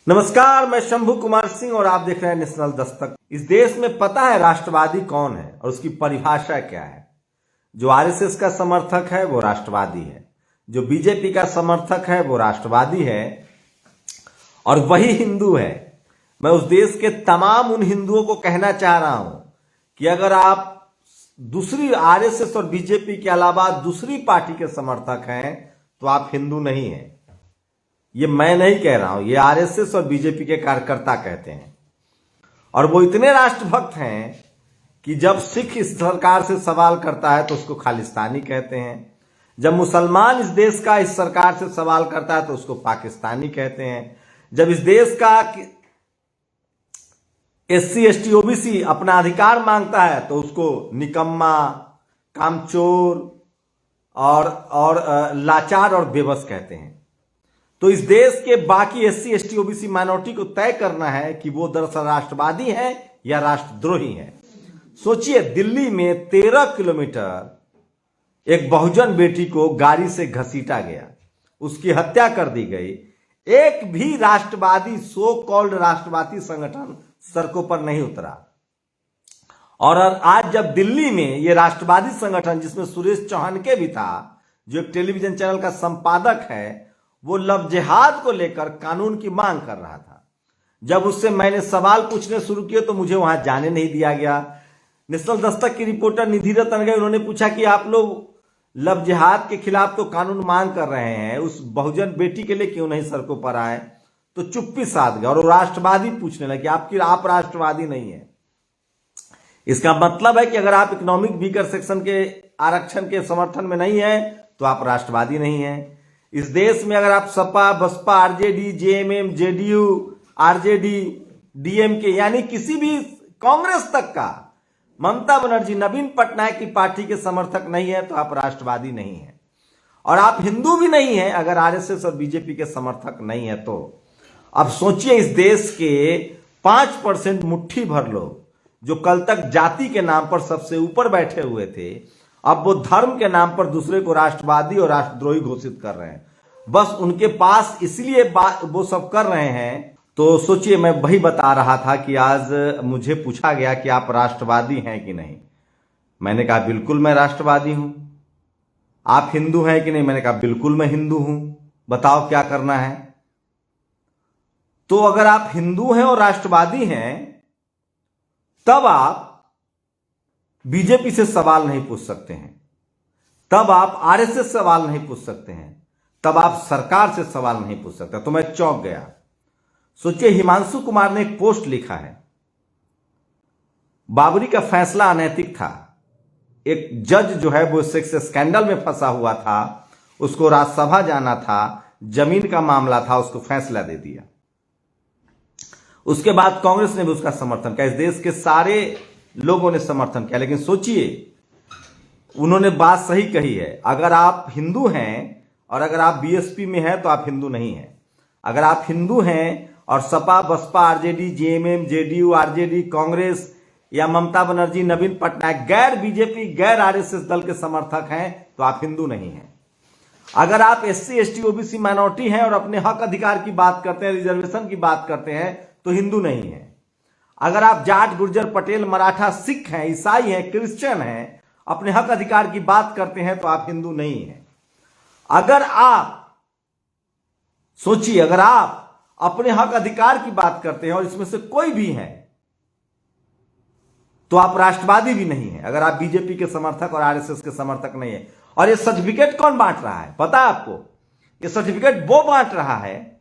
नमस्कार, मैं शंभू कुमार सिंह और आप देख रहे हैं नेशनल दस्तक। इस देश में पता है राष्ट्रवादी कौन है और उसकी परिभाषा क्या है। जो आरएसएस का समर्थक है वो राष्ट्रवादी है, जो बीजेपी का समर्थक है वो राष्ट्रवादी है और वही हिंदू है। मैं उस देश के तमाम उन हिंदुओं को कहना चाह रहा हूं कि अगर आप दूसरी आरएसएस और बीजेपी के अलावा दूसरी पार्टी के समर्थक हैं तो आप हिंदू नहीं हैं। ये मैं नहीं कह रहा हूं, ये आरएसएस और बीजेपी के कार्यकर्ता कहते हैं। और वो इतने राष्ट्रभक्त हैं कि जब सिख इस सरकार से सवाल करता है तो उसको खालिस्तानी कहते हैं, जब मुसलमान इस देश का इस सरकार से सवाल करता है तो उसको पाकिस्तानी कहते हैं, जब इस देश का एससी एसटी ओबीसी अपना अधिकार मांगता है तो उसको निकम्मा, कामचोर और लाचार और बेबस कहते हैं। तो इस देश के बाकी एससी एसटी ओबीसी माइनॉरिटी को तय करना है कि वो दरअसल राष्ट्रवादी है या राष्ट्रद्रोही है। सोचिए, दिल्ली में 13 किलोमीटर एक बहुजन बेटी को गाड़ी से घसीटा गया, उसकी हत्या कर दी गई। एक भी राष्ट्रवादी सो कॉल्ड राष्ट्रवादी संगठन सड़कों पर नहीं उतरा। और आज जब दिल्ली में ये राष्ट्रवादी संगठन, जिसमें सुरेश चौहान के भी था, जो एक टेलीविजन चैनल का संपादक है, वो लव जिहाद को लेकर कानून की मांग कर रहा था, जब उससे मैंने सवाल पूछने शुरू किए तो मुझे वहां जाने नहीं दिया गया। नेशनल दस्तक की रिपोर्टर निधि रतन गए, उन्होंने पूछा कि आप लोग लव जिहाद के खिलाफ तो कानून मांग कर रहे हैं, उस बहुजन बेटी के लिए क्यों नहीं सड़कों पर आए? तो चुप्पी साध गया और वो राष्ट्रवादी पूछने लगे आप राष्ट्रवादी नहीं है। इसका मतलब है कि अगर आप इकोनॉमिक वीकर सेक्शन के आरक्षण के समर्थन में नहीं है तो आप राष्ट्रवादी नहीं है। इस देश में अगर आप Sapa, Basapa, RJD, JMM, JDU, RJD, DMK यानी किसी भी कांग्रेस तक का, ममता बनर्जी, नवीन पटनायक की पार्टी के समर्थक नहीं है तो आप राष्ट्रवादी नहीं है। और आप हिंदू भी नहीं है अगर आरएसएस और बीजेपी के समर्थक नहीं है तो। अब सोचिए, इस देश के 5% मुट्ठी भर लोग जो कल तक जाति के नाम पर सबसे ऊपर बैठे हुए थे, अब वो धर्म के नाम पर दूसरे को राष्ट्रवादी और राष्ट्रद्रोही घोषित कर रहे हैं। बस उनके पास इसलिए वो सब कर रहे हैं। तो सोचिए, मैं वही बता रहा था कि आज मुझे पूछा गया कि आप राष्ट्रवादी हैं कि नहीं। मैंने कहा बिल्कुल मैं राष्ट्रवादी हूं। आप हिंदू हैं कि नहीं? मैंने कहा बिल्कुल मैं हिंदू हूं। बताओ क्या करना है? तो अगर आप हिंदू हैं और राष्ट्रवादी हैं तब आप बीजेपी से सवाल नहीं पूछ सकते हैं, तब आप आरएसएस से सवाल नहीं पूछ सकते हैं, तब आप सरकार से सवाल नहीं पूछ सकते। तो मैं चौंक गया। सोचिए, हिमांशु कुमार ने एक पोस्ट लिखा है, बाबरी का फैसला अनैतिक था। एक जज जो है वो सेक्स स्कैंडल में फंसा हुआ था, उसको राज्यसभा जाना था, जमीन का मामला था, उसको फैसला दे दिया। उसके बाद कांग्रेस ने भी उसका समर्थन किया, इस देश के सारे लोगों ने समर्थन किया। लेकिन सोचिए, उन्होंने बात सही कही है, अगर आप हिंदू हैं और अगर आप बीएसपी में हैं तो आप हिंदू नहीं हैं। अगर आप हिंदू हैं और Sapa, Basapa, RJD, JMM, JDU, RJD, Congress या ममता बनर्जी, नवीन पटनायक, गैर बीजेपी, गैर आरएसएस दल के समर्थक हैं तो आप हिंदू नहीं हैं। अगर आप एससी एसटी ओबीसी माइनॉरिटी हैं और अपने हक अधिकार की बात करते हैं, रिजर्वेशन की बात करते हैं तो हिंदू नहीं है। अगर आप जाट, गुर्जर, पटेल, मराठा, सिख हैं, ईसाई हैं, क्रिश्चियन हैं, अपने हक अधिकार की बात करते हैं तो आप हिंदू नहीं हैं। अगर आप सोचिए, अगर आप अपने हक अधिकार की बात करते हैं और इसमें से कोई भी है तो आप राष्ट्रवादी भी नहीं है, अगर आप बीजेपी के समर्थक और आरएसएस के समर्थक नहीं है। और ये सर्टिफिकेट कौन बांट रहा है पता है आपको? ये सर्टिफिकेट वो बांट रहा है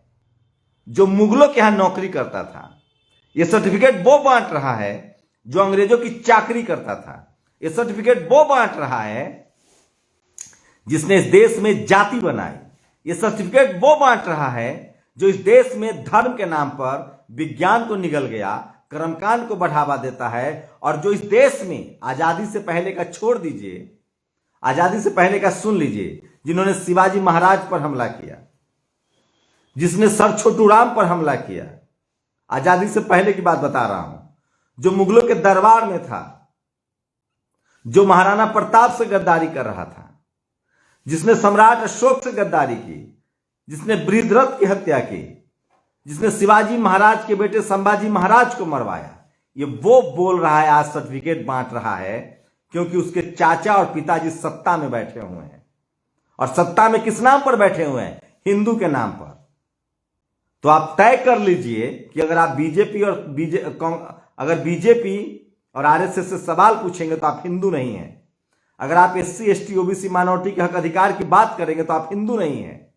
जो मुगलों के यहां नौकरी करता था। ये सर्टिफिकेट वो बांट रहा है जो अंग्रेजों की चाकरी करता था। ये सर्टिफिकेट वो बांट रहा है जिसने इस देश में जाति बनाई। ये सर्टिफिकेट वो बांट रहा है जो इस देश में धर्म के नाम पर विज्ञान को निगल गया, कर्मकांड को बढ़ावा देता है, और जो इस देश में आजादी से पहले का छोड़ दीजिए, आजादी से पहले का सुन लीजिए, जिन्होंने शिवाजी महाराज पर हमला किया, जिसने सर छोटू राम पर हमला किया, आजादी से पहले की बात बता रहा हूं, जो मुगलों के दरबार में था, जो महाराणा प्रताप से गद्दारी कर रहा था, जिसने सम्राट अशोक से गद्दारी की, जिसने बृहद्रथ की हत्या की, जिसने शिवाजी महाराज के बेटे संभाजी महाराज को मरवाया, ये वो बोल रहा है, आज सर्टिफिकेट बांट रहा है, क्योंकि उसके चाचा और पिताजी सत्ता में बैठे हुए हैं। और सत्ता में किस नाम पर बैठे हुए हैं? हिंदू के नाम पर। तो आप तय कर लीजिए कि अगर आप बीजेपी और आरएसएस से सवाल पूछेंगे तो आप हिंदू नहीं हैं। अगर आप एससी एसटी ओबीसी माइनॉरिटी के हक अधिकार की बात करेंगे तो आप हिंदू नहीं हैं।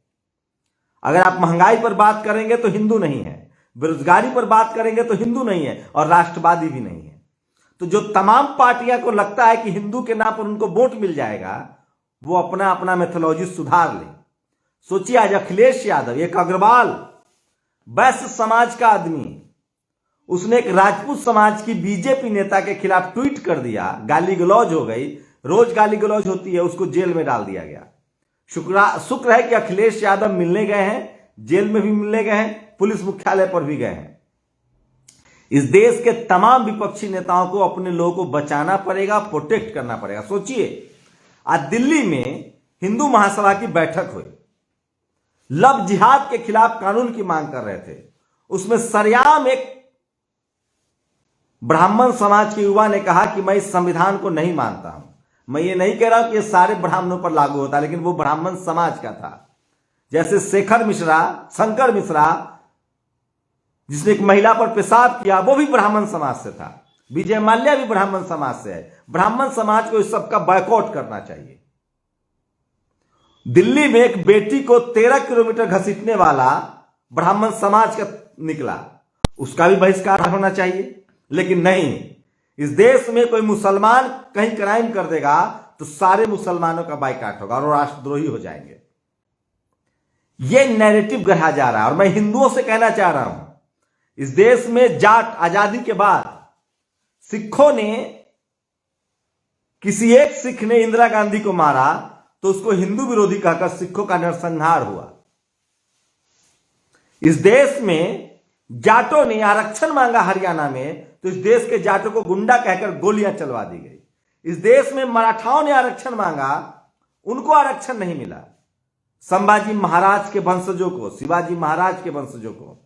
अगर आप महंगाई पर बात करेंगे तो हिंदू नहीं है, बेरोजगारी पर बात करेंगे तो हिंदू नहीं है, और राष्ट्रवादी भी नहीं है। तो जो तमाम पार्टियां को लगता है कि हिंदू के नाम पर उनको वोट मिल जाएगा, वो अपना अपना मेथोलॉजी सुधार ले। सोचिए, आज अखिलेश यादव, एक अग्रवाल वैश्य समाज का आदमी, उसने एक राजपूत समाज की बीजेपी नेता के खिलाफ ट्वीट कर दिया, गाली गलौज हो गई, रोज गाली गलौज होती है, उसको जेल में डाल दिया गया। शुक्र है कि अखिलेश यादव मिलने गए हैं, जेल में भी मिलने गए हैं, पुलिस मुख्यालय पर भी गए हैं। इस देश के तमाम विपक्षी नेताओं को अपने लोगों को बचाना पड़ेगा, प्रोटेक्ट करना पड़ेगा। सोचिए, आज दिल्ली में हिंदू महासभा की बैठक हुई, लव जिहाद के खिलाफ कानून की मांग कर रहे थे। उसमें सरेआम एक ब्राह्मण समाज के युवा ने कहा कि मैं इस संविधान को नहीं मानता हूं। मैं ये नहीं कह रहा हूं कि ये सारे ब्राह्मणों पर लागू होता, लेकिन वो ब्राह्मण समाज का था। जैसे शंकर मिश्रा जिसने एक महिला पर पेशाब किया, वो भी ब्राह्मण समाज से था। विजय माल्या भी ब्राह्मण समाज से है। ब्राह्मण समाज को इस सबका बायकॉट करना चाहिए। दिल्ली में एक बेटी को 13 किलोमीटर घसीटने वाला ब्राह्मण समाज का निकला, उसका भी बहिष्कार होना चाहिए। लेकिन नहीं, इस देश में कोई मुसलमान कहीं क्राइम कर देगा तो सारे मुसलमानों का बाइकाट होगा और वो राष्ट्रद्रोही हो जाएंगे। ये नैरेटिव गढ़ा जा रहा है। और मैं हिंदुओं से कहना चाह रहा हूं, इस देश में जाट आजादी के बाद सिखों ने, किसी एक सिख ने इंदिरा गांधी को मारा तो उसको हिंदू विरोधी कहकर सिखों का नरसंहार हुआ। इस देश में जाटों ने आरक्षण मांगा हरियाणा में, तो इस देश के जाटों को गुंडा कहकर गोलियां चलवा दी गई। इस देश में मराठाओं ने आरक्षण मांगा, उनको आरक्षण नहीं मिला। संभाजी महाराज के वंशजों को, शिवाजी महाराज के वंशजों को।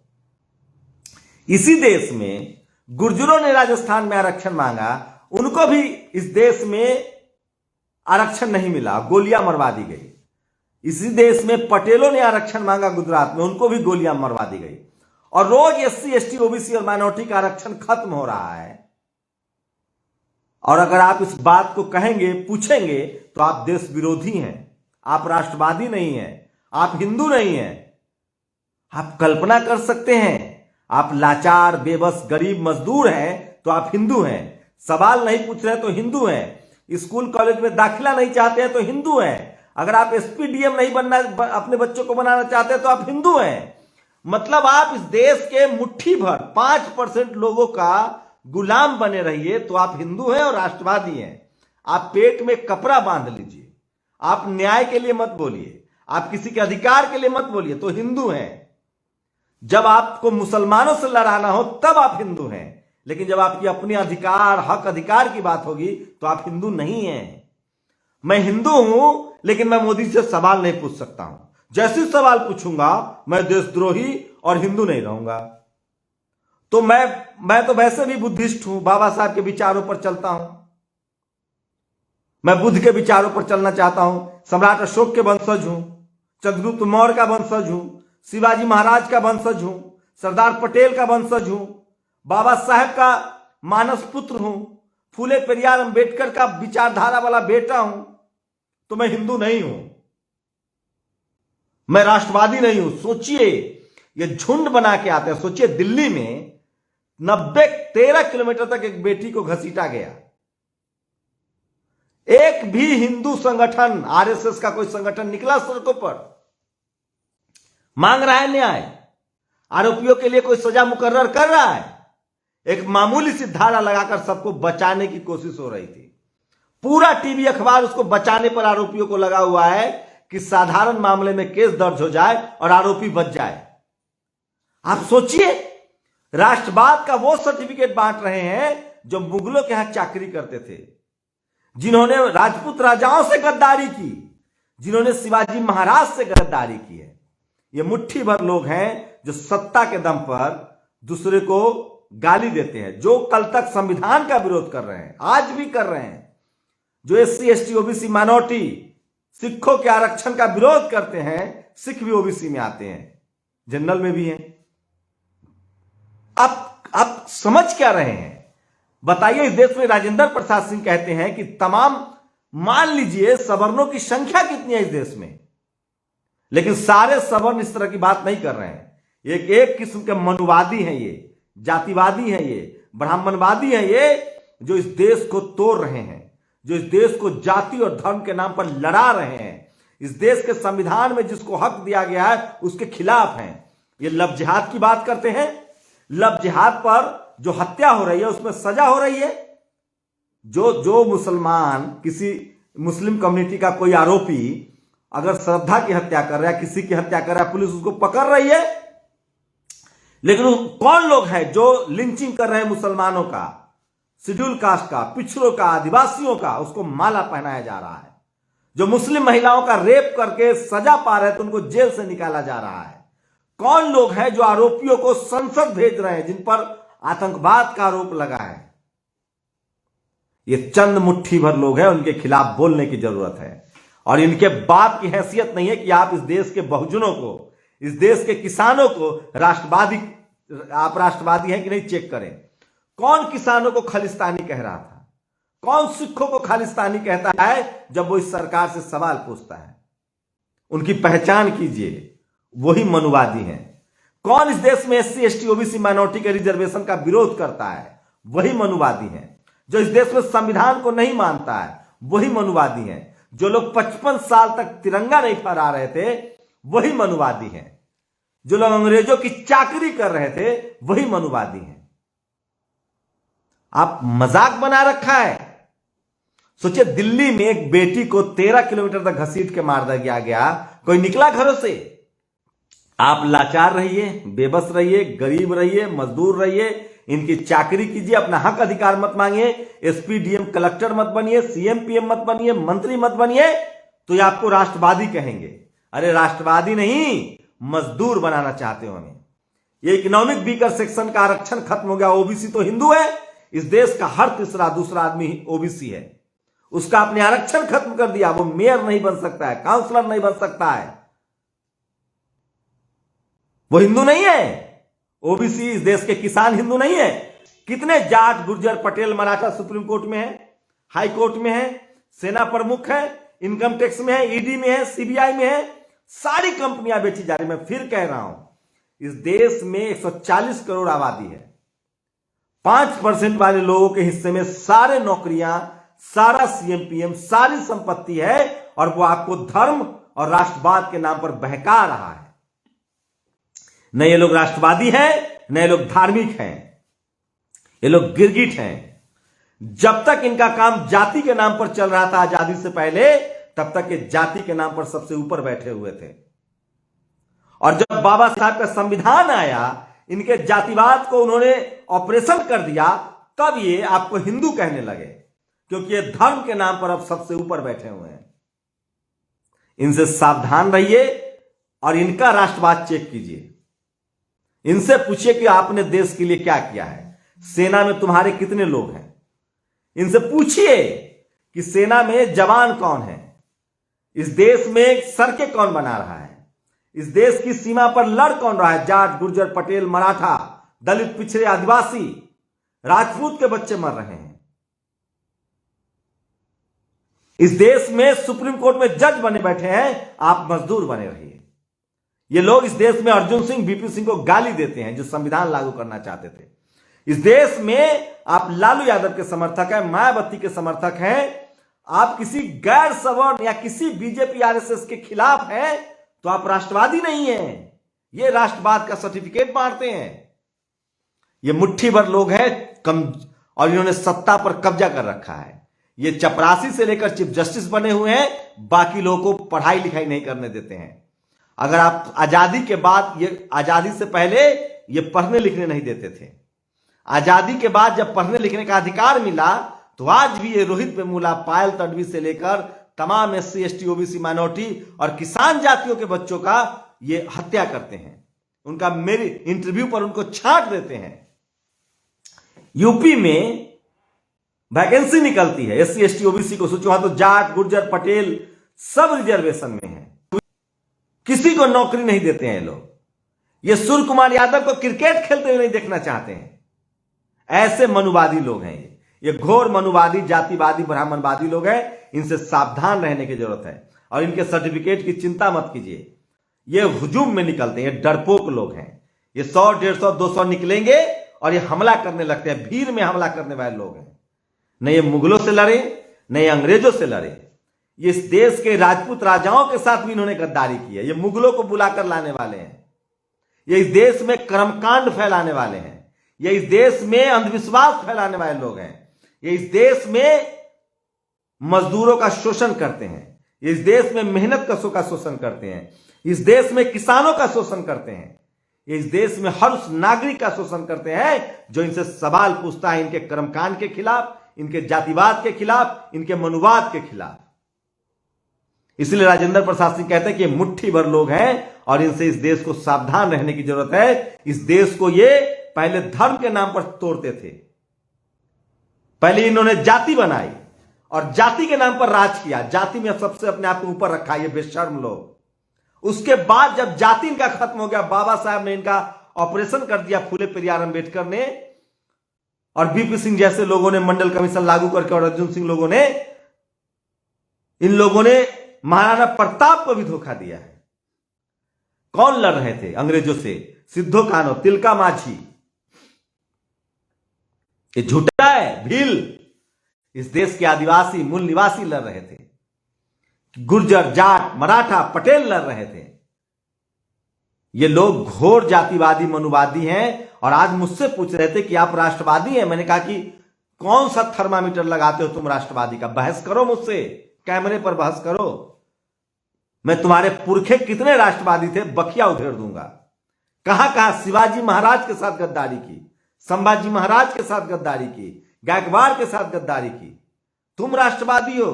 इसी देश में गुर्जरों ने राजस्थान में आरक्षण मांगा, उनको भी इस देश में आरक्षण नहीं मिला, गोलियां मरवा दी गई। इसी देश में पटेलों ने आरक्षण मांगा गुजरात में, उनको भी गोलियां मरवा दी गई। और रोज एससी एसटी ओबीसी और माइनॉरिटी का आरक्षण खत्म हो रहा है। और अगर आप इस बात को कहेंगे, पूछेंगे, तो आप देश विरोधी हैं, आप राष्ट्रवादी नहीं हैं, आप हिंदू नहीं हैं। आप कल्पना कर सकते हैं, आप लाचार, बेबस, गरीब मजदूर हैं तो आप हिंदू हैं। सवाल नहीं पूछ रहे तो हिंदू हैं। स्कूल कॉलेज में दाखिला नहीं चाहते हैं तो हिंदू हैं। अगर आप एसपीडीएम नहीं बनना, अपने बच्चों को बनाना चाहते हैं तो आप हिंदू हैं। मतलब आप इस देश के मुट्ठी भर 5% लोगों का गुलाम बने रहिए तो आप हिंदू हैं और राष्ट्रवादी हैं। आप पेट में कपड़ा बांध लीजिए, आप न्याय के लिए मत बोलिए, आप किसी के अधिकार के लिए मत बोलिए, तो हिंदू हैं। जब आपको मुसलमानों से लड़ाना हो तब आप हिंदू हैं, लेकिन जब आपकी अपनी अधिकार, हक अधिकार की बात होगी तो आप हिंदू नहीं हैं। मैं हिंदू हूं, लेकिन मैं मोदी से सवाल नहीं पूछ सकता हूं। जैसे सवाल पूछूंगा मैं देशद्रोही और हिंदू नहीं रहूंगा। तो मैं तो वैसे भी बुद्धिस्ट हूं, बाबा साहब के विचारों पर चलता हूं। मैं बुद्ध के विचारों पर चलना चाहता हूं। सम्राट अशोक के वंशज हूं, चंद्रगुप्त मौर्य का वंशज हूं, शिवाजी महाराज का वंशज हूं, सरदार पटेल का वंशज हूं, बाबा साहब का मानस पुत्र हूं, फूले पेरियार अंबेडकर का विचारधारा वाला बेटा हूं। तो मैं हिंदू नहीं हूं, मैं राष्ट्रवादी नहीं हूं। सोचिए, ये झुंड बना के आते हैं। सोचिए, दिल्ली में 13 किलोमीटर तक एक बेटी को घसीटा गया। एक भी हिंदू संगठन, आरएसएस का कोई संगठन निकला सड़कों पर, मांग रहा है न्याय, आरोपियों के लिए कोई सजा मुकर्रर कर रहा है। एक मामूली सी धारा लगाकर सबको बचाने की कोशिश हो रही थी। पूरा टीवी अखबार उसको बचाने पर आरोपियों को लगा हुआ है कि साधारण मामले में केस दर्ज हो जाए और आरोपी बच जाए। आप सोचिए, राष्ट्रवाद का वो सर्टिफिकेट बांट रहे हैं जो मुगलों के यहां चाकरी करते थे, जिन्होंने राजपूत राजाओं से गद्दारी की, जिन्होंने शिवाजी महाराज से गद्दारी की है। ये मुट्ठी भर लोग हैं जो सत्ता के दम पर दूसरे को गाली देते हैं, जो कल तक संविधान का विरोध कर रहे हैं, आज भी कर रहे हैं, जो SC ST OBC माइनॉरिटी सिखों के आरक्षण का विरोध करते हैं। सिख भी OBC में आते हैं, जनरल में भी हैं। आप समझ क्या रहे हैं? बताइए। इस देश में राजेंद्र प्रसाद सिंह कहते हैं कि तमाम, मान लीजिए सवर्णों की संख्या कितनी है इस देश में, लेकिन सारे सवर्ण इस तरह की बात नहीं कर रहे हैं। एक किस्म के मनुवादी हैं, ये जातिवादी हैं, ये ब्राह्मणवादी हैं, ये जो इस देश को तोड़ रहे हैं, जो इस देश को जाति और धर्म के नाम पर लड़ा रहे हैं, इस देश के संविधान में जिसको हक दिया गया है उसके खिलाफ हैं। ये लव जिहाद की बात करते हैं। लव जिहाद पर जो हत्या हो रही है उसमें सजा हो रही है। जो मुसलमान, किसी मुस्लिम कम्युनिटी का कोई आरोपी अगर श्रद्धा की हत्या कर रहा है, किसी की हत्या कर रहा है, पुलिस उसको पकड़ रही है। लेकिन कौन लोग हैं जो लिंचिंग कर रहे हैं मुसलमानों का, शेड्यूल कास्ट का, पिछड़ों का, आदिवासियों का, उसको माला पहनाया जा रहा है। जो मुस्लिम महिलाओं का रेप करके सजा पा रहे हैं तो उनको जेल से निकाला जा रहा है। कौन लोग हैं जो आरोपियों को संसद भेज रहे हैं, जिन पर आतंकवाद का आरोप लगा है? ये चंद मुट्ठी भर लोग हैं, उनके खिलाफ बोलने की जरूरत है। और इनके बाप की हैसियत नहीं है कि आप इस देश के बहुजनों को, इस देश के किसानों को आप राष्ट्रवादी हैं कि नहीं चेक करें। कौन किसानों को खालिस्तानी कह रहा था? कौन सिखों को खालिस्तानी कहता है जब वो इस सरकार से सवाल पूछता है? उनकी पहचान कीजिए, वही मनुवादी हैं। कौन इस देश में SC ST OBC माइनॉरिटी के रिजर्वेशन का विरोध करता है? वही मनुवादी हैं। जो इस देश में संविधान को नहीं मानता है वही मनुवादी हैं। जो लोग 55 साल तक तिरंगा नहीं फहरा रहे थे वही मनुवादी हैं। जो लोग अंग्रेजों की चाकरी कर रहे थे वही मनुवादी हैं। आप मजाक बना रखा है। सोचिए, दिल्ली में एक बेटी को 13 किलोमीटर तक घसीट के मार दिया गया, कोई निकला घरों से? आप लाचार रहिए, बेबस रहिए, गरीब रहिए, मजदूर रहिए, इनकी चाकरी कीजिए, अपना हक अधिकार मत मांगिए, SP DM कलेक्टर मत बनिए, CM PM मत बनिए, मंत्री मत बनिए, तो ये आपको राष्ट्रवादी कहेंगे। अरे राष्ट्रवादी नहीं, मजदूर बनाना चाहते हो हमें। ये इकोनॉमिक वीकर सेक्शन का आरक्षण खत्म हो गया। OBC तो हिंदू है, इस देश का हर तीसरा दूसरा आदमी OBC है। उसका आपने आरक्षण खत्म कर दिया। वो मेयर नहीं बन सकता है, काउंसलर नहीं बन सकता है, वो हिंदू नहीं है। OBC, इस देश के किसान हिंदू नहीं है। कितने जाट, गुर्जर, पटेल, मराठा सुप्रीम कोर्ट में है, हाई कोर्ट में है, सेना प्रमुख है, इनकम टैक्स में है, ED में है, CBI में है। सारी कंपनियां बेची जा रही। मैं फिर कह रहा हूं, इस देश में 140 करोड़ आबादी है। 5% वाले लोगों के हिस्से में सारे नौकरियां, सारा CM PM, सारी संपत्ति है, और वो आपको धर्म और राष्ट्रवाद के नाम पर बहका रहा है। न ये लोग राष्ट्रवादी हैं, न ये लोग धार्मिक हैं, ये लोग गिरगिट हैं। जब तक इनका काम जाति के नाम पर चल रहा था आजादी से पहले, तब तक ये जाति के नाम पर सबसे ऊपर बैठे हुए थे। और जब बाबा साहब का संविधान आया, इनके जातिवाद को उन्होंने ऑपरेशन कर दिया, तब ये आपको हिंदू कहने लगे, क्योंकि ये धर्म के नाम पर अब सबसे ऊपर बैठे हुए हैं। इनसे सावधान रहिए और इनका राष्ट्रवाद चेक कीजिए। इनसे पूछिए कि आपने देश के लिए क्या किया है। सेना में तुम्हारे कितने लोग हैं? इनसे पूछिए कि सेना में जवान कौन है, इस देश में सड़कें कौन बना रहा है, इस देश की सीमा पर लड़ कौन रहा है। जाट, गुर्जर, पटेल, मराठा, दलित, पिछड़े, आदिवासी, राजपूत के बच्चे मर रहे हैं। इस देश में सुप्रीम कोर्ट में जज बने बैठे हैं, आप मजदूर बने रहिए। ये लोग इस देश में अर्जुन सिंह, VP सिंह को गाली देते हैं, जो संविधान लागू करना चाहते थे। इस देश में आप लालू यादव के समर्थक हैं, मायावती के समर्थक हैं। आप किसी गैर सवर्ण या किसी BJP RSS के खिलाफ हैं तो आप राष्ट्रवादी नहीं हैं। ये राष्ट्रवाद का सर्टिफिकेट बांटते हैं। ये मुट्ठी भर लोग हैं कम, और इन्होंने सत्ता पर कब्जा कर रखा है। ये चपरासी से लेकर चीफ जस्टिस बने हुए हैं, बाकी लोगों को पढ़ाई लिखाई नहीं करने देते हैं। अगर आप आजादी के बाद, ये आजादी से पहले ये पढ़ने लिखने नहीं देते थे। आजादी के बाद जब पढ़ने लिखने का अधिकार मिला तो आज भी ये रोहित वेमुला, पायल तडवी से लेकर तमाम SC ST OBC माइनॉरिटी और किसान जातियों के बच्चों का ये हत्या करते हैं, उनका मेरी इंटरव्यू पर उनको छांट देते हैं। यूपी में वैकेंसी निकलती है एससी एसटी ओबीसी को, सोचो वहां तो जाट गुर्जर पटेल सब रिजर्वेशन में है, किसी को नौकरी नहीं देते हैं ये लोग। ये सूर्य कुमार यादव को क्रिकेट खेलते हुए नहीं देखना चाहते हैं। ऐसे मनुवादी लोग हैं ये घोर मनुवादी, जातिवादी, ब्राह्मणवादी लोग हैं। इनसे सावधान रहने की जरूरत है और इनके सर्टिफिकेट की चिंता मत कीजिए। ये हुजूम में निकलते हैं, ये डरपोक लोग हैं। ये 100 150 200 निकलेंगे और ये हमला करने लगते हैं, भीड़ में हमला करने वाले लोग हैं। न ये मुगलों से लड़े, न ये अंग्रेजों से लड़े। ये इस देश के राजपूत राजाओं के साथ भी इन्होंने गद्दारी की है। ये मुगलों को बुलाकर लाने वाले हैं। ये इस देश में कर्मकांड फैलाने वाले हैं। ये इस देश में अंधविश्वास फैलाने वाले लोग हैं। ये इस देश में मजदूरों का शोषण करते हैं। ये इस देश में मेहनत कशों का शोषण करते हैं। इस देश में किसानों का शोषण करते हैं। ये इस देश में हर उस नागरिक का शोषण करते हैं जो इनसे सवाल पूछता है, इनके कर्मकांड के खिलाफ, इनके जातिवाद के खिलाफ, इनके मनुवाद के खिलाफ। इसलिए राजेंद्र प्रसाद सिंह कहते हैं कि ये मुट्ठी भर लोग हैं और इनसे इस देश को सावधान रहने की जरूरत है। इस देश को ये पहले धर्म के नाम पर तोड़ते थे। पहले इन्होंने जाति बनाई और जाति के नाम पर राज किया। जाति में सबसे अपने आप को ऊपर रखा, ये बेशर्म लोग। उसके बाद जब जाति इनका खत्म हो गया, बाबा साहब ने इनका ऑपरेशन कर दिया, फूले पेरियार अम्बेडकर ने और बीपी सिंह जैसे लोगों ने मंडल कमीशन लागू करके, और अर्जुन सिंह लोगों ने, इन लोगों ने महाराणा प्रताप को भी धोखा दिया है। कौन लड़ रहे थे अंग्रेजों से? सिद्धो कान्हो, तिलका माझी। ये झूठा है, भील। इस देश के आदिवासी मूल निवासी लड़ रहे थे। गुर्जर, जाट, मराठा, पटेल लड़ रहे थे। ये लोग घोर जातिवादी, मनुवादी हैं। और आज मुझसे पूछ रहे थे कि आप राष्ट्रवादी हैं। मैंने कहा कि कौन सा थर्मामीटर लगाते हो तुम राष्ट्रवादी का? बहस करो मुझसे, कैमरे पर बहस करो। मैं तुम्हारे पुरखे कितने राष्ट्रवादी थे बखिया उधेड़ दूंगा। कहां कहां शिवाजी महाराज के साथ गद्दारी की, संभाजी महाराज के साथ गद्दारी की, गायकवाड़ के साथ गद्दारी की। तुम राष्ट्रवादी हो।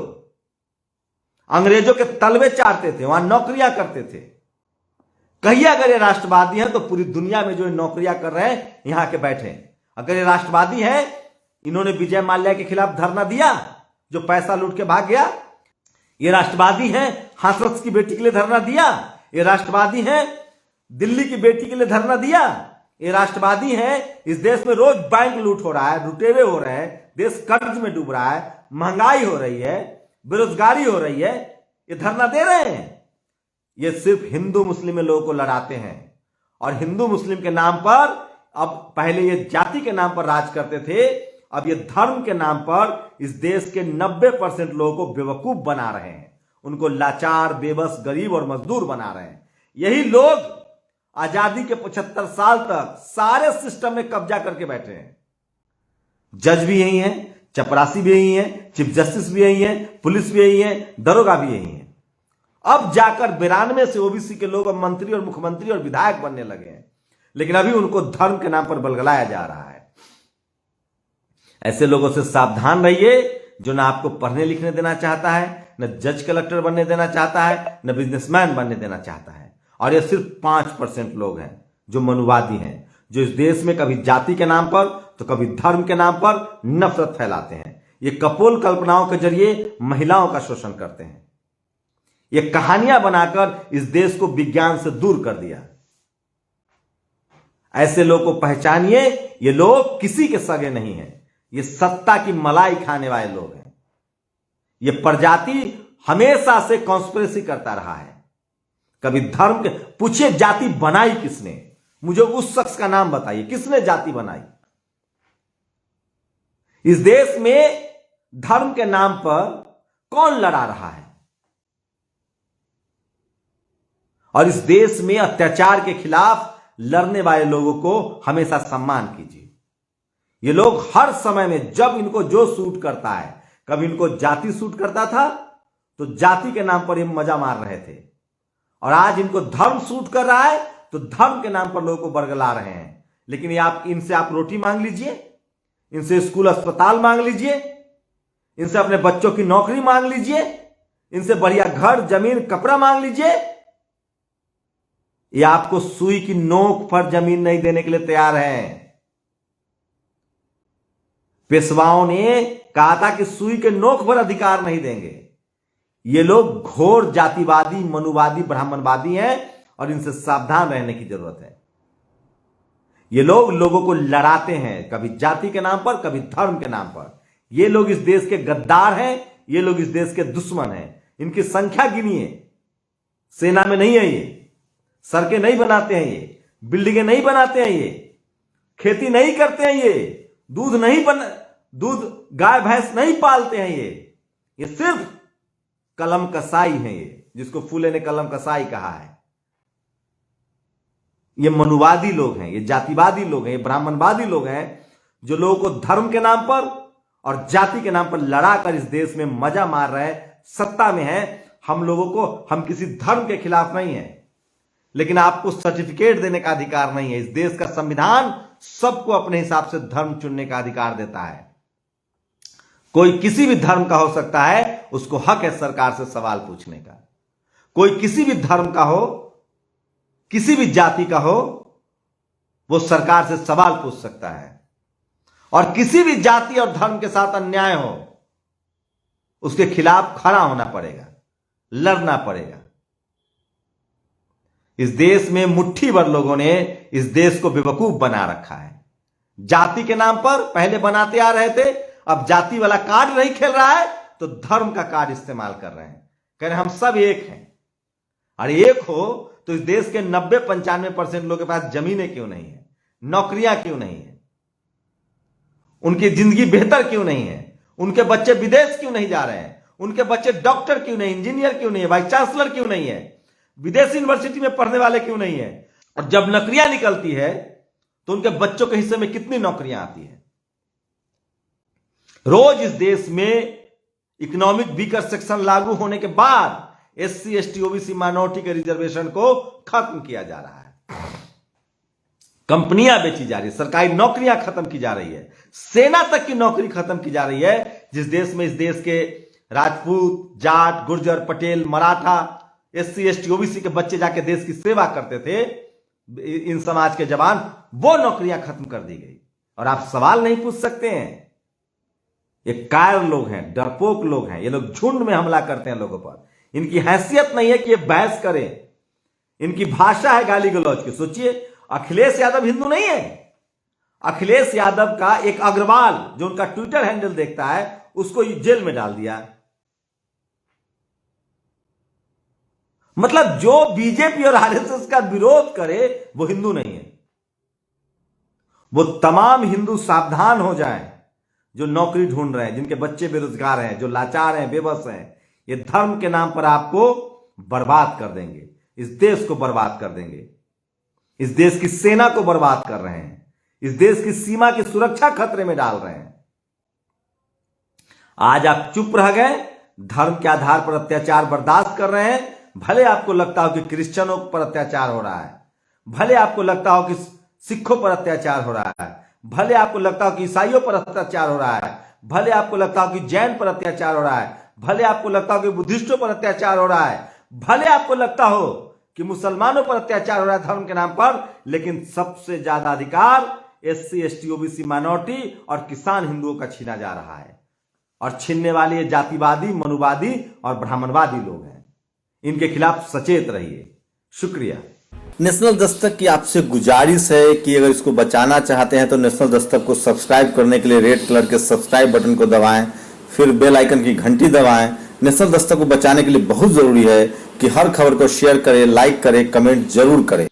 अंग्रेजों के तलवे चाटते थे, वहां नौकरियां करते थे। कहिए अगर ये राष्ट्रवादी हैं तो पूरी दुनिया में जो नौकरियां कर रहे हैं यहां के बैठे। अगर ये राष्ट्रवादी हैं, इन्होंने विजय माल्या के खिलाफ धरना दिया जो पैसा लूट के भाग गया। ये राष्ट्रवादी हैं, हाथरस की बेटी के लिए धरना दिया। ये राष्ट्रवादी हैं, दिल्ली की बेटी के लिए धरना दिया। ये राष्ट्रवादी हैं, इस देश में रोज बैंक लूट हो रहा है, लुटेरे हो रहे हैं, देश कर्ज में डूब रहा है, महंगाई हो रही है, बेरोजगारी हो रही है, ये धरना दे रहे हैं। ये सिर्फ हिंदू मुस्लिम लोगों को लड़ाते हैं और हिंदू मुस्लिम के नाम पर, अब पहले ये जाति के नाम पर राज करते थे, अब ये धर्म के नाम पर इस देश के 90% लोगों को बेवकूफ बना रहे हैं। उनको लाचार, बेबस, गरीब और मजदूर बना रहे हैं। यही लोग आजादी के 75 साल तक सारे सिस्टम में कब्जा करके बैठे हैं। जज भी यही है, चपरासी भी यही है, चीफ जस्टिस भी यही है, पुलिस भी यही है, दरोगा भी यही है। अब जाकर 92 से ओबीसी के लोग अब मंत्री और मुख्यमंत्री और विधायक बनने लगे हैं, लेकिन अभी उनको धर्म के नाम पर बलगलाया जा रहा है। ऐसे लोगों से सावधान रहिए जो ना आपको पढ़ने लिखने देना चाहता है, न जज कलेक्टर बनने देना चाहता है, न बिजनेसमैन बनने देना चाहता है। और ये सिर्फ 5% लोग हैं जो मनुवादी हैं, जो इस देश में कभी जाति के नाम पर तो कभी धर्म के नाम पर नफरत फैलाते हैं। ये कपोल कल्पनाओं के जरिए महिलाओं का शोषण करते हैं। ये कहानियां बनाकर इस देश को विज्ञान से दूर कर दिया। ऐसे लोग को पहचानिए। ये लोग किसी के सगे नहीं हैं। ये सत्ता की मलाई खाने वाले लोग हैं। ये प्रजाति हमेशा से कॉन्स्पिरेसी करता रहा है। कभी धर्म के पूछिए जाति बनाई किसने? मुझे उस शख्स का नाम बताइए, किसने जाति बनाई? इस देश में धर्म के नाम पर कौन लड़ा रहा है? और इस देश में अत्याचार के खिलाफ लड़ने वाले लोगों को हमेशा सम्मान कीजिए। ये लोग हर समय में जब इनको जो सूट करता है, कभी इनको जाति सूट करता था तो जाति के नाम पर ये मजा मार रहे थे, और आज इनको धर्म सूट कर रहा है तो धर्म के नाम पर लोगों को बरगला रहे हैं। लेकिन ये इनसे आप रोटी मांग लीजिए, इनसे स्कूल अस्पताल मांग लीजिए, इनसे अपने बच्चों की नौकरी मांग लीजिए, इनसे बढ़िया घर, जमीन, कपड़ा मांग लीजिए, ये आपको सुई की नोक पर जमीन नहीं देने के लिए तैयार हैं। पेशवाओं ने कहा था कि सुई के नोक पर अधिकार नहीं देंगे। ये लोग घोर जातिवादी, मनुवादी, ब्राह्मणवादी हैं और इनसे सावधान रहने की जरूरत है। ये लोग लोगों को लड़ाते हैं, कभी जाति के नाम पर, कभी धर्म के नाम पर। ये लोग इस देश के गद्दार हैं, ये लोग इस देश के दुश्मन हैं। इनकी संख्या गिनिए, सेना में नहीं है ये, सड़कें नहीं बनाते हैं ये, बिल्डिंगें नहीं बनाते हैं ये, खेती नहीं करते हैं ये, दूध गाय भैंस नहीं पालते हैं ये सिर्फ कलम कसाई है ये, जिसको फूले ने कलम कसाई कहा है। ये मनुवादी लोग हैं, ये जातिवादी लोग हैं, ये ब्राह्मणवादी लोग हैं, जो लोगों को धर्म के नाम पर और जाति के नाम पर लड़ाकर इस देश में मजा मार रहे हैं, सत्ता में है। हम किसी धर्म के खिलाफ नहीं है, लेकिन आपको सर्टिफिकेट देने का अधिकार नहीं है। इस देश का संविधान सबको अपने हिसाब से धर्म चुनने का अधिकार देता है। कोई किसी भी धर्म का हो सकता है, उसको हक है सरकार से सवाल पूछने का। कोई किसी भी धर्म का हो, किसी भी जाति का हो, वो सरकार से सवाल पूछ सकता है। और किसी भी जाति और धर्म के साथ अन्याय हो, उसके खिलाफ खड़ा होना पड़ेगा, लड़ना पड़ेगा। इस देश में मुट्ठी भर लोगों ने इस देश को बेवकूफ बना रखा है। जाति के नाम पर पहले बनाते आ रहे थे, अब जाति वाला कार्ड नहीं खेल रहा है तो धर्म का कार्ड इस्तेमाल कर रहे हैं। कह रहे हम सब एक हैं। और एक हो तो इस देश के 90-95% लोगों के पास जमीनें क्यों नहीं है, नौकरियां क्यों नहीं है, उनकी जिंदगी बेहतर क्यों नहीं है, उनके बच्चे विदेश क्यों नहीं जा रहे हैं, उनके बच्चे डॉक्टर क्यों नहीं, इंजीनियर क्यों नहीं है, वाइस चांसलर क्यों नहीं है, विदेशी यूनिवर्सिटी में पढ़ने वाले क्यों नहीं है। और जब नौकरियां निकलती है तो उनके बच्चों के हिस्से में कितनी नौकरियां आती है। रोज इस देश में इकोनॉमिक वीकर सेक्शन लागू होने के बाद SC, ST, OBC माइनॉरिटी के रिजर्वेशन को खत्म किया जा रहा है। कंपनियां बेची जा रही है, सरकारी नौकरियां खत्म की जा रही है, सेना तक की नौकरी खत्म की जा रही है। जिस देश में इस देश के Rajput, Jat, Gurjar, Patel, Maratha, SC, ST, OBC के बच्चे जाके देश की सेवा करते थे, इन समाज के जवान, वो नौकरियां खत्म कर दी गई। और आप सवाल नहीं पूछ सकते हैं। ये कायर लोग हैं, डरपोक लोग हैं, ये लोग झुंड में हमला करते हैं लोगों पर। इनकी हैसियत नहीं है कि ये बहस करें, इनकी भाषा है गाली गलौज की। सोचिए, अखिलेश यादव हिंदू नहीं है। अखिलेश यादव का एक अग्रवाल जो उनका ट्विटर हैंडल देखता है, उसको जेल में डाल दिया। मतलब जो बीजेपी और RSS का विरोध करे वो हिंदू नहीं है। वो तमाम हिंदू सावधान हो जाएं जो नौकरी ढूंढ रहे हैं, जिनके बच्चे बेरोजगार हैं, जो लाचार हैं, बेबस हैं। ये धर्म के नाम पर आपको बर्बाद कर देंगे, इस देश को बर्बाद कर देंगे, इस देश की सेना को बर्बाद कर रहे हैं, इस देश की सीमा की सुरक्षा खतरे में डाल रहे हैं। आज आप चुप रह गए, धर्म के आधार पर अत्याचार बर्दाश्त कर रहे हैं। भले आपको लगता हो कि क्रिश्चियनों पर अत्याचार हो रहा है, भले आपको लगता हो कि सिखों पर अत्याचार हो रहा है, भले आपको लगता हो कि ईसाइयों पर अत्याचार हो रहा है, भले आपको लगता हो कि जैन पर अत्याचार हो रहा है, भले आपको लगता हो कि बुद्धिस्टों पर अत्याचार हो रहा है, भले आपको लगता हो कि मुसलमानों पर अत्याचार हो रहा है धर्म के नाम पर, लेकिन सबसे ज्यादा अधिकार SC, ST, OBC माइनॉरिटी और किसान हिंदुओं का छीना जा रहा है। और छीनने वाले ये जातिवादी, मनुवादी और ब्राह्मणवादी लोग हैं। इनके खिलाफ सचेत रहिए। शुक्रिया। नेशनल दस्तक की आपसे गुजारिश है कि अगर इसको बचाना चाहते हैं तो नेशनल दस्तक को सब्सक्राइब करने के लिए रेड कलर के सब्सक्राइब बटन को दबाएं, फिर बेल आइकन की घंटी दबाएं। नेशनल दस्तक को बचाने के लिए बहुत जरूरी है कि हर खबर को शेयर करें, लाइक करें, कमेंट जरूर करें।